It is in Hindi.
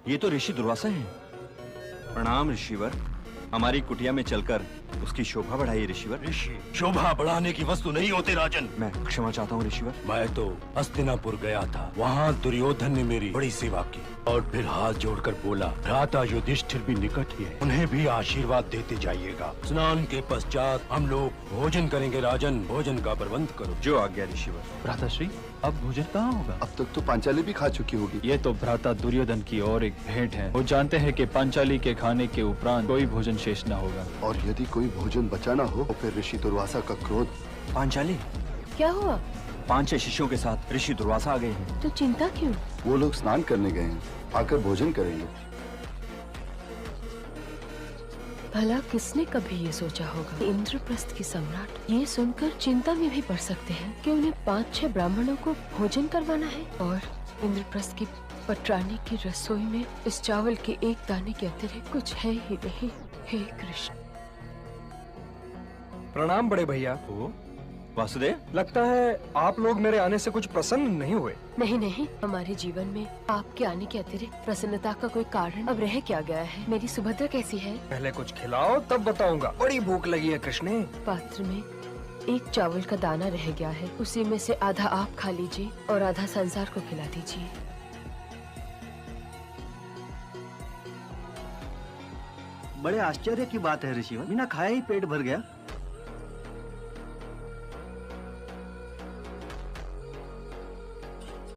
ये तो ऋषि दुर्वासा हैं। प्रणाम ऋषिवर। हमारी कुटिया में चलकर उसकी शोभा बढ़ाइए ऋषिवर। ऋषि शोभा बढ़ाने की वस्तु नहीं होते राजन। मैं क्षमा चाहता हूँ ऋषिवर। मैं तो हस्तिनापुर गया था, वहाँ दुर्योधन ने मेरी बड़ी सेवा की और फिर हाथ जोड़कर बोला, भ्राता युधिष्ठिर भी निकट ही है, उन्हें भी आशीर्वाद देते जाइएगा। स्नान के पश्चात हम लोग भोजन करेंगे राजन, भोजन का प्रबंध करो। जो आज्ञा ऋषिवर। भ्राताश्री, अब भोजन कहाँ होगा? अब तक तो पांचाली भी खा चुकी होगी। ये तो भ्राता दुर्योधन की और एक भेंट है। वो जानते हैं कि पांचाली के खाने के उपरांत कोई भोजन शेष न होगा। और यदि कोई भोजन बचा ना हो तो फिर ऋषि दुर्वासा का क्रोध। पांचाली, क्या हुआ? 5-6 शिष्यों के साथ ऋषि दुर्वासा आ गए हैं। तो चिंता क्यों? वो लोग स्नान करने गए हैं, आकर भोजन करेंगे। भला किसने कभी ये सोचा होगा कि इंद्रप्रस्थ की सम्राट ये सुनकर चिंता में भी पड़ सकते हैं कि उन्हें 5-6 ब्राह्मणों को भोजन करवाना है और इंद्रप्रस्थ की पटरानी की रसोई में इस चावल के एक दाने के अतिरिक्त कुछ है ही नहीं। हे कृष्ण। प्रणाम बड़े भैया। वासुदेव, लगता है आप लोग मेरे आने से कुछ प्रसन्न नहीं हुए। नहीं नहीं, हमारे जीवन में आपके आने के अतिरिक्त प्रसन्नता का कोई कारण अब रह क्या गया है। मेरी सुभद्रा कैसी है? पहले कुछ खिलाओ तब बताऊंगा। बड़ी भूख लगी है कृष्णे। पात्र में एक चावल का दाना रह गया है, उसी में से आधा आप खा लीजिए और आधा संसार को खिला दीजिए। बड़े आश्चर्य की बात है ऋषिवर, बिना खाए ही पेट भर गया।